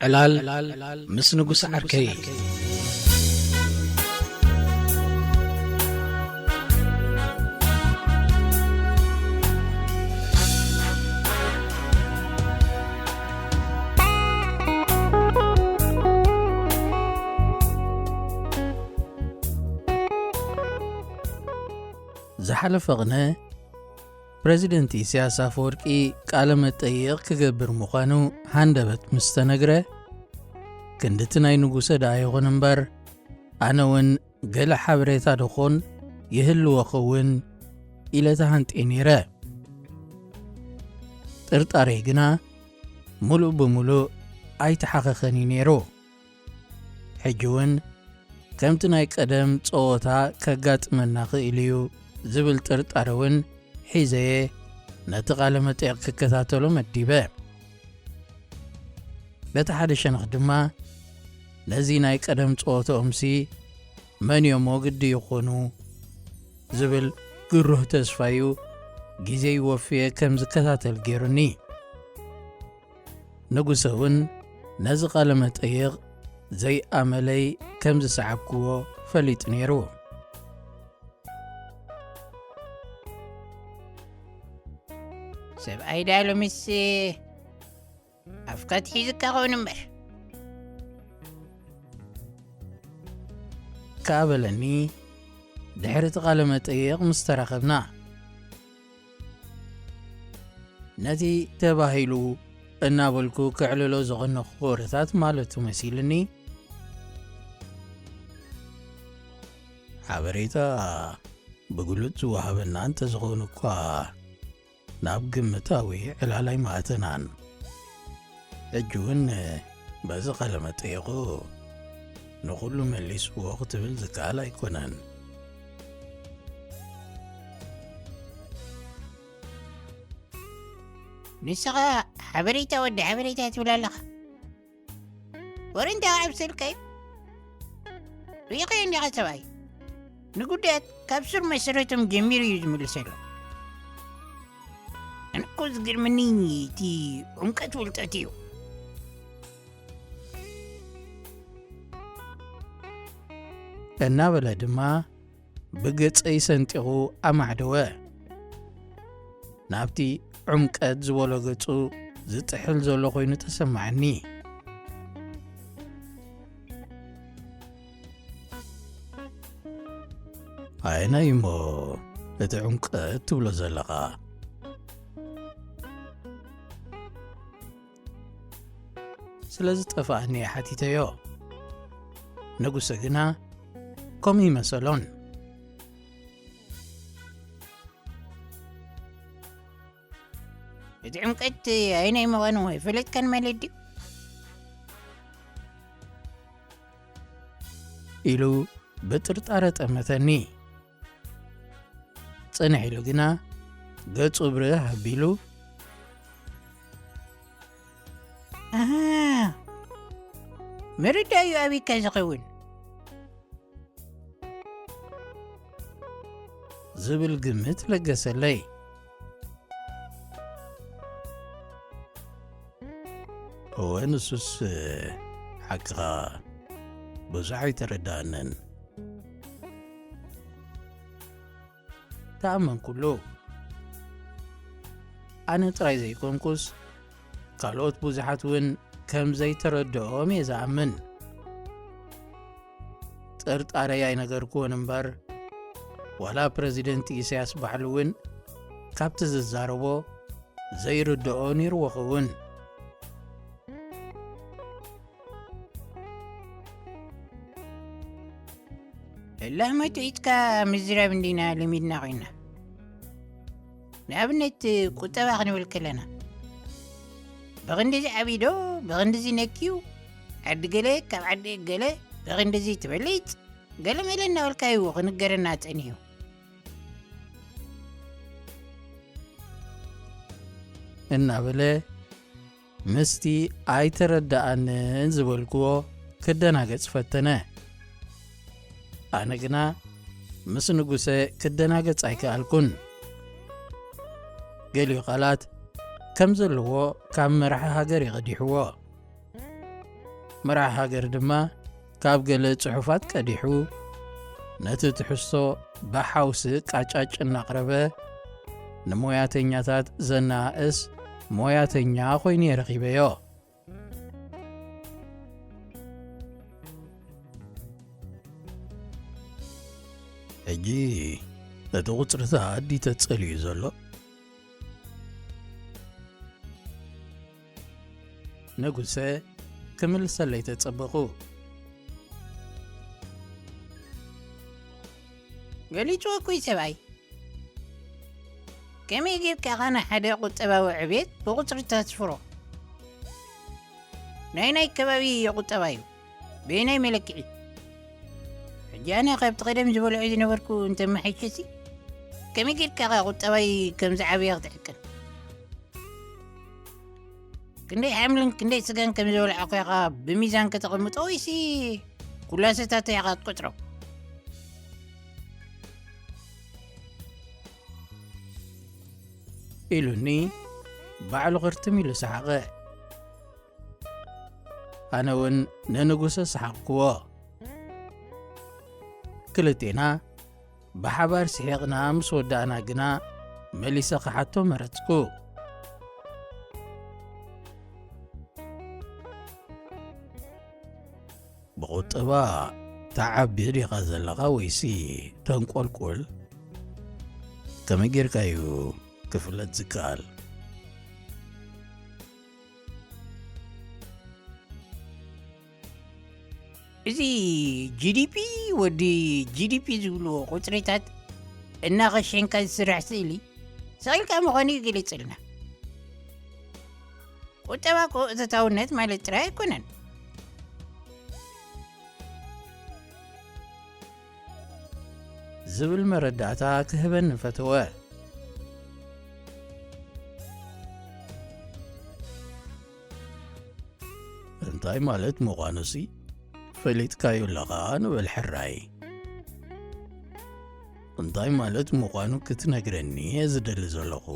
ዕላል ምስ ንጉስ ዓርከይ زحلف غنى بريزيدنت ኢሳያስ አፈወርቂ ቃለ መጠይቕ ክገብር ምዃኑ ሃንደበት ምስተነግረ ክንድቲ ናይ ንጉሰ ዳ ይኹን እምበር ኣነ እውን ገለ ሓበሬታ ድኾን ይህልዎ ኸውን ኢለ ተሃንጤ ነይረ። ጥርጣሬ ግና ሙሉእ ብሙሉእ ኣይተሓኸኸኒ ነይሩ። ሕጂ እውን ከምቲ ናይ ቀደም ጸወታ ከጋጥመና ኽእል እዩ ዝብል ጥርጣሬ እውን ሒዘየ ነቲ ቃለ መጠይቕ ክከታተሎ መዲበ። በቲ ሓደ ሸነኽ ድማ ነዚ ናይ ቀደም ጸወቶኦምሲ መን እዮም ግዲ ይኾኑ ዝብል ግሩህ ተስፋዩ ጊዜ ይወፍየ ከም ዝከታተል ገይሩኒ። ንጉሰ እውን ነዚ ቃለ መጠይቕ ዘይኣመለይ ከም ዝሰዓብክዎ ፈሊጥ ነይሩ። سبعي دالو مس أفكت حيزك أخو نمبر كابلني دحرت قال متأيق مسترخبنا نتي تباهيلو النابلكو كعللو زغن خورتات مالتو مسيلني حبريتا بقولت وهابنا أنت زغنكوا ናብ ግምታዊ ዕላላይ ማእተናን እጁን በዚ ቃለ መጠይቑ ንኹሉ መሊስዎ ክትብል ዝከኣል ኣይኮነን። ንስኻ ሓበሬታ ወዲ ሓበሬታ ትብል ኣለኻ ወሬንታ ዓብሰልከዩ ርኢኸዮ እንዲኻ ሰብኣይ ንጉዳያት ካብ ሱር መሰረቶም ጀሚሩ እዩ ዝምልሰሎ። أنكوز قرمنيني تي عمكت ولتأتيو النابلة دما بقت أي سنتيغو أمعدوا نابتي عمكت زولوغتو زتحل زولوغوين تسمعني أين يمو لتي عمكت تولو زلغا ስለዚ ጠፋእኒ ሓቲተዮ። ንጉሰ ግና ከምኡ ይመሰሎን። እቲ ዕምቀት ኣይናይ ምዃኑ ኣይፈለጥካን ማለት ድዩ ኢሉ ብጥርጣረ ጠመተኒ። ጽንሕ ኢሉ ግና ገጹ ብርህ ኣቢሉ መረዳዩ ኣበይካ ዝኸውን ዝብል ግምት ለገሰለይ። እወ ንሱስ ሓቂኻ ብዙሕ ኣይተረዳእነን ተኣመን ኩሉ ኣነ ጥራይ ዘይኮንኩስ ካልኦት ብዙሓት እውን ከም ዘይተረድኦም እየ ዝኣምን። ጥርጣረይ ኣይነገርክዎን እምበር ዋላ ፕረዚደንት ኢሳያስ ባዕሉ እውን ካብቲ ዝዛረቦ ዘይርድኦ ነይርዎ ኸውን። ላህመቱ ኢትካ ምዝራብ እንዲና ለሚድና ኮይና ንኣብነት ቁጠባ ክንብል ከለና بغندزي عبيدو بغندزي نكيو عد قلي كاب عد قلي بغندزي تبليت قال ملنا والكايو غنقرنا تانيو إنا بلي مستي آي تردى أن انزبالكو كدنا قد فتنا أنا قنا مسنقوسي كدنا قد سايكالكون قالوا قالات كم زلوا كم مرح هاجر يغديحوا መራሒ ሃገር ድማ ካብ ገለ ጽሑፋት ቀዲሑ ነቲ ትሕዝቶ ብሓውሲ ቃጫጭ እናቕረበ ንሞያተኛታት ዘናእስ ሞያተኛ ኮይኑ የረኺበዮ። ሕጂ እቲ ቁፅርታት ዲተጸልዩ ዘሎ ንጉሰ ክምልሰለይ ተጸበቑ። ገሊጹ እኩይ ሰብኣይ ከመይ ጌርካ ኻነ ሓደ ቁጠባዊ ዕቤት ብቁፅርታት ስፍሮ? ናይ ከባቢ ቁጠባ እዩ ብናይ መለክዒ። ሕጂ ኣነ ካብቲ ቀደም ዝበልዑ ዝነበርኩ እንተመሓይሸሲ ከመይ ጌርካ ቁጠባይ ከምዚ ዓብያ ክትሕቅን? ክንደይ ሓምልን ክንደይ ስጋን ከም ዝበልዐ ኮይኻ ብሚዛን ከተቐምጦ ወይሲ ኩላሰታት ኢኻ ትቆጥሮ? ኢሉኒ ባዕሉ ኽርትም ኢሉ ሰሓቐ። ኣነ እውን ንንጉሰ ሰሓቕክዎ። ክልቴና ብሓባር ስሒቕና ምስ ወዳእና ግና መሊሰ ኸሓቶ መረጽኩ። ብቁጠባ ተዓቢ ዲኻ ዘለኻ ወይሲ ተንቈልቁል? ከመይ ጌርካ እዩ ክፍለጥ ዝከኣል? እዚ ጂዲፒ ወዲ ጂዲፒ ዝብልዎ ቁፅሪታት እናኸሸንካ ዝስራሕ ስእሊ ሰቒልካ ምዃኑ ይገልጽልና። ቁጠባ እተታውነት ማለት ጥራይ ኣይኮነን። ዝብል መረዳእታ ክህበን ፈተወ። እንታይ ማለት ምዃኑሲ ፈሊጥካዮ ኣለኻ ንበል ሕራይ። እንታይ ማለት ምዃኑ ክትነግረኒ ዝደሊ ዘለኹ?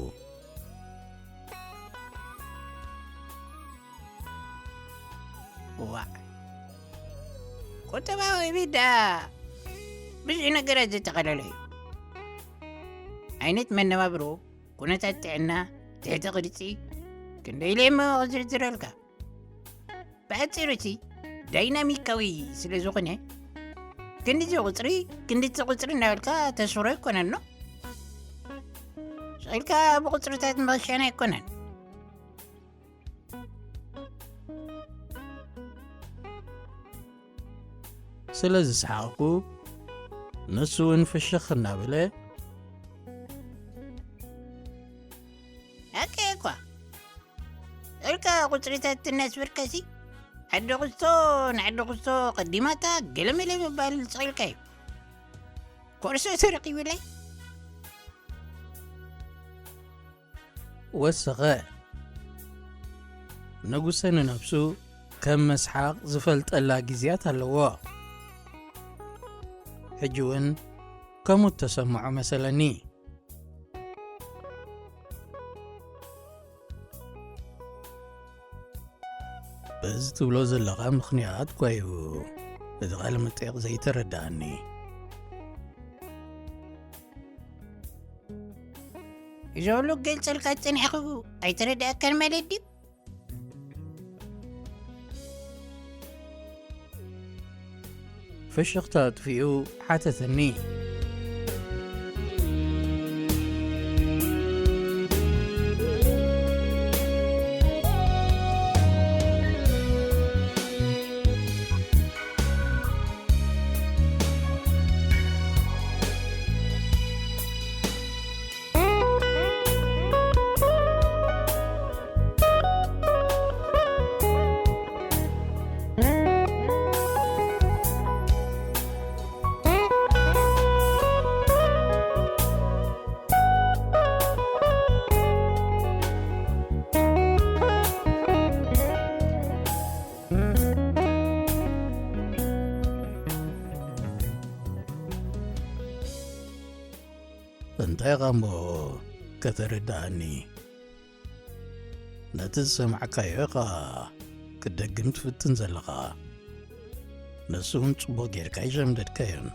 ዋ ቁጠባዊ ዕቤት ብዙሕ ነገራት ዘጠቓለለ እዩ። ዓይነት መነባብሮ፣ ኩነታት ጥዕና፣ ትሕቲ ቅርፂ ክንደይ ለየመ ክዝርዝረልካ። ብሓፂሩ እቲ ዳይናሚካዊ ስለ ዝኾነ ክንዲዚ ቁፅሪ እናበልካ ተስፍሮ ኣይኮነን ኖ። ሰቒልካ ብቁፅርታት ምኽሻን ኣይኮነን። ስለ ዝሰሓቕኩ ንሱ እውን ፍሽኽ እናበለ ኣከ እኳ ሰቒልካ ቁፅርታት እናስበርካሲ ዓዲ ኽስቶ ንዓዲ ኽስቶ ቀዲማታ ገለመለ ምባል ሰቒልካ እዩ። ኮርሶ ተረኺቡለይ ወሰኸ። ንጉሰ ንነፍሱ ከም መስሓቕ ዝፈልጠላ ጊዜያት ኣለዎ። ሕጂ እውን ከምኡ ተሰምዖ መሰለኒ። በዚ ትብሎ ዘለኻ ምኽንያት ኳ እዩ እቲ ቓለ መጠይቕ ዘይተረዳእኒ። እዚ ኩሉ ገልጸልካ ፀኒሕኹ ኣይተረዳእካን ማለት ድዩ? ፍሽኽታ ጥፊኡ ሓተተኒ። እንታይ ቐሞ ከተረዳእኒ? ነቲ ዝሰማዕካዮ ኢኻ كدقم تفتن زلقا نسون صبو جيركا يشمددكايون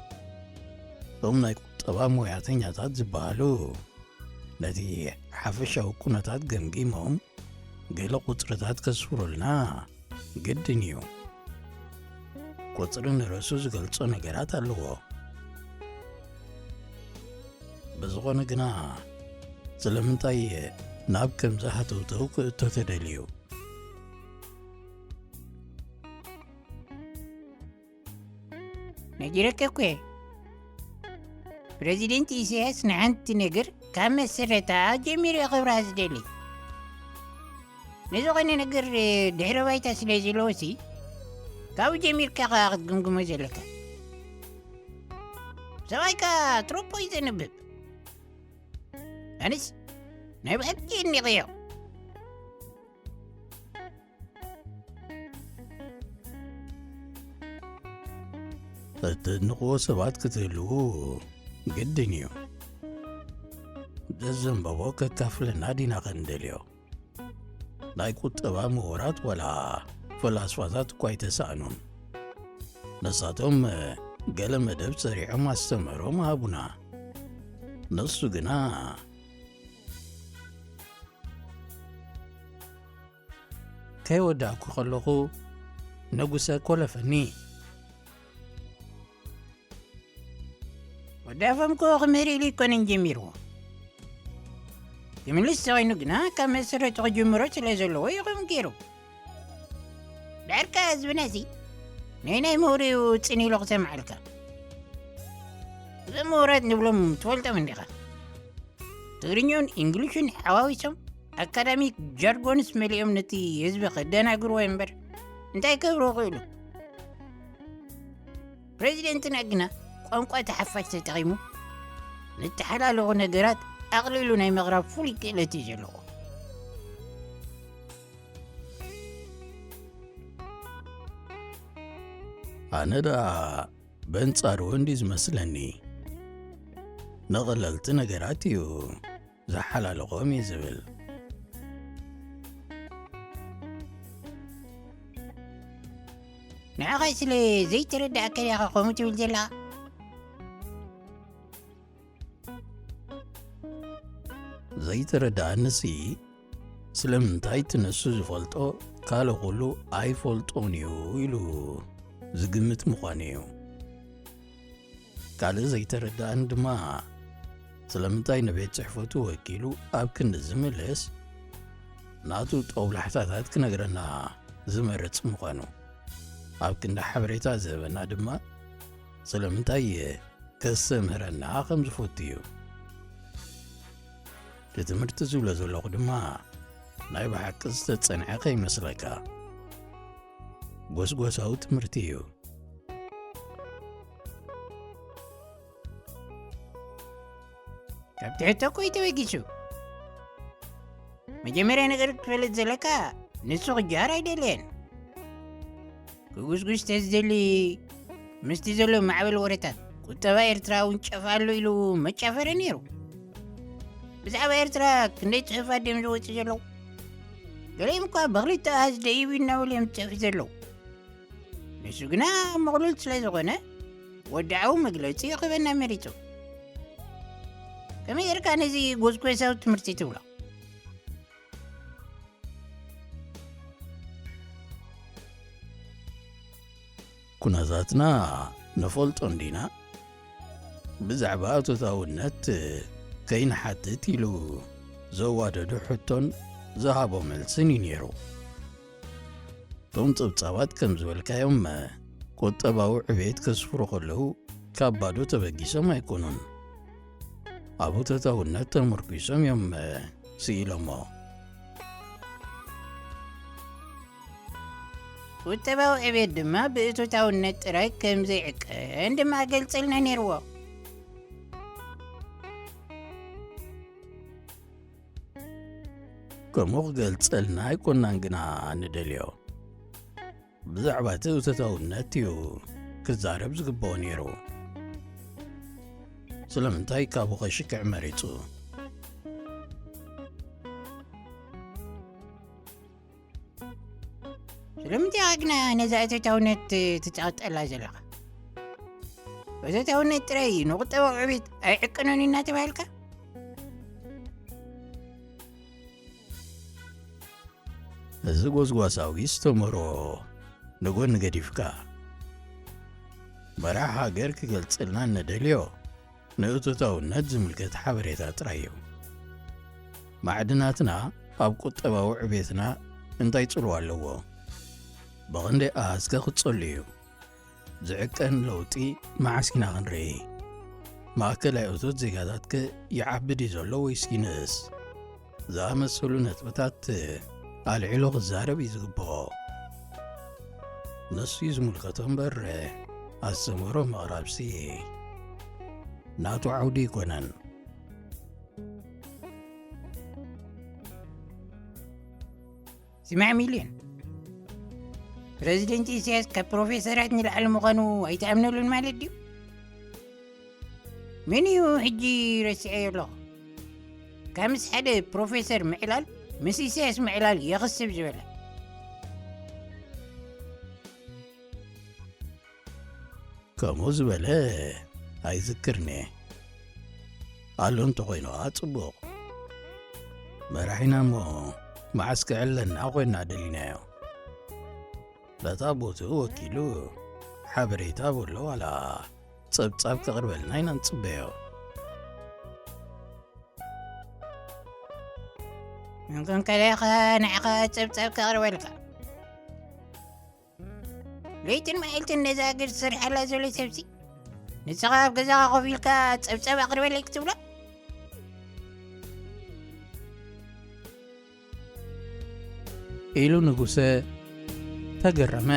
ثم ناي قطبا موياتኛታት ዝበሃሉ ነቲ ሓፈሻዊ ኩነታት ገምጊሞም ገለ ቁፅርታት ከስፍሩልና ግድን እዩ ቁፅሪ ንርእሱ ዝገልጾ ነገራት ኣለዎ ብዝኾነ ግና ስለምንታይ ናብ ከምዚ ሃተውተው ክእቶ ተደልዩ نجرك كوي بريزيدنت إسياس نعنت نجر كم سرتا جميل خبر ديلي نزوغني نجر دحر وايتا سلازي لوسي كاو جميل كاقا قمقم زلكا سوايكا تروبو يزنبب أنس نبحب جيني غيو ተደንቕዎ ሰባት ክትህልዉ ግድን እዩ ዘዘንበቦ ከካፍለና ዲና ኸንደልዮ ናይ ቁጠባ ምሁራት ወላ ፈላስፋታት እኳ ኣይተሰኣኑን ነሳቶም ገለ መደብ ሰሪዖም ኣስተምህሮም ሃቡና ነሱ ግና ከይወዳእኩ ከለኹ ነጉሰ ኮለፈኒ ودافمكو خميري لي كون نجميرو يمن لسه وينو قنا كما سرت غجمرو تلازلو ويقوم كيرو داركا زبناسي نينا موري وتسني لغة معلكا مورات نبلوم تولتا من دقا تغرينيون انجليشن حواويسهم اكاديميك جارجونس مليوم نتي يزبق دانا قروا ينبر انتاي كبرو غيلو بريزيدنتنا قنا ቋንቋ ተሓፋሽ ተጠቒሙ ንተሓላለኹ ነገራት ኣቕሊሉ ናይ ምቕራብ ፍሉይ ክእለት እዩ ዘለዎ ኣነ ደኣ በንጻር ወንዲ ዝመስለኒ ንቐለልቲ ነገራት እዩ ዝሓላለኾም እዩ ዝብል ንዓኸ ስለ ዘይተረዳእካ ዲኻ ከምኡ ትብል ዘለኻ ዘይተረዳእንሲ ስለምንታይ ትነሱ ዝፈልጦ ካልእ ኩሉ ኣይፈልጦን እዩ ኢሉ ዝግምት ምዃኑ እዩ ካልእ ዘይተረዳእን ድማ ስለምንታይ ንቤት ጽሕፈቱ ወኪሉ ኣብ ክንዲ ዝምልስ ናቱ ጦብላሕታታት ክነግረና ዝመርጽ ምዃኑ ኣብ ክንዲ ሓበሬታ ዝህበና ድማ ስለምንታይ ከስተምህረና ከም ዝፈቱ እዩ ትምህርቲ ዝብሎ ዘለኹ ድማ ናይ ብሓቂ ዝተጸንዐ ይመስለካ ጎስጓሳዊ ትምህርቲ እዩ ካብ ትሕቶ እኮ ይተበጊሱ መጀመርያ ነገር ክትፈልጥ ዘለካ ንሱ ክጃር ኣይደልየን ክጉስጉስ ተዝደሊ ምስቲ ዘሎ ማዕበል ወሬታት ቁጠባ ኤርትራ እውን ጨፋሉ ኢሉ መጫፈረ ነይሩ ብዛዕባ ኤርትራ ክንደይ ጽሑፋት ድዮም ዝወፁ ዘለዉ ገሊኦም እኳ ብኽልተ ኣሃዝ ደይቡ እናበሉ እዮም ዝፀፍሑ ዘለዉ ንሱ ግና ምቕሉል ስለ ዝኾነ ወዳዓዊ መግለፂ ክበና መሪፁ ከመይ ጌርካ ነዚ ጎስጓሳዊ ትምህርቲ ትብሎ ኩነታትና ነፈልጦ እንዲና ብዛዕባ እቶታውነት ከይንሓትት ኢሉ ዘዋደዱ ሕቶን ዝሃቦ መልስን እዩ ነይሩ እቶም ፀብፃባት ከም ዝበልካዮም ቁጠባዊ ዕቤት ከስፍሩ ከለዉ ካብ ባዶ ተበጊሶም ኣይኮኑን ኣብ እቶታውነት ተመርኪሶም እዮም ስኢሎሞ ቁጠባዊ ዕቤት ድማ ብእቶታውነት ጥራይ ከም ዘይዕቀን ድማ ገልጸልና ነይርዎ ከምኡ ክገልጸልና ኣይኮናን ግና ንደልዮ ብዛዕባ እቲ እቶታውነት እዩ ክዛረብ ዝግብኦ ነይሩ ስለምንታይ ካብኡ ኸሽክዕ መሪጹ ስለ لمتى عقنا نزاعته تاونت تتقطع زلقة وإذا تاونت تري نقطة وعبيد أي عقنوني ناتي بالك እዚ ጎዝጓሳዊ ዝተመሮ ንጎኒ ገዲፍካ መራሒ ሃገር ክገልጽልና እነደልዮ ንእቶታውነት ዝምልከት ሓበሬታ ጥራይ እዩ። ማዕድናትና ኣብ ቁጠባዊ ዕቤትና እንታይ ጽልዋ ኣለዎ? ብቐንደይ ኣሃዝከ ክጸሉ እዩ። ዝዕቀን ለውጢ መዓስኪና ክንርኢ? ማእከላይ እቶት ዜጋታትከ ይዓብድ እዩ ዘሎ ወይስ ይንእስ? ዝኣመሰሉ ነጥብታት ኣልዒሎ ክዛረብ እዩ ዝግብኦ። ነሱ እዩ ዝምልከቶ እምበር ኣስተምህሮ ምቕራብሲ ናቱ ዓውዲ ይኮነን። سمع مليون بريزيدنت إسياس كبروفيسورات نلعب مغنو أيتأمنوا للمال ديو من يو حجي رسعي الله كامس حدا بروفيسور معلال مس إسياس معلال يغسب زبالة كمو زبالة ኣይዝክርኒ ኣሎ እንተኾይኑ ኣጽቡቕ መራሒና እሞ መዓስ ክዕለና ኾይና ደሊናዮ በታ ቦትኡ ወኪሉ ሓበሬታ ብሎ ዋላ ጸብጻብ ከቕርበልና ኢና ንጽበዮ ምንኩን ከለኻ ንዕኻ ጸብጻብ ከቕርበልካ ለይትን ማይልትን ነዛ ገር ዝሰርሓላ ዘሎ ሰብሲ ንስኻ ኣብ ገዛኻ ኮፍ ኢልካ ጸብጻብ ኣቕርበለይ ክትብሎ ኢሉ ንጉሰ ተገረመ።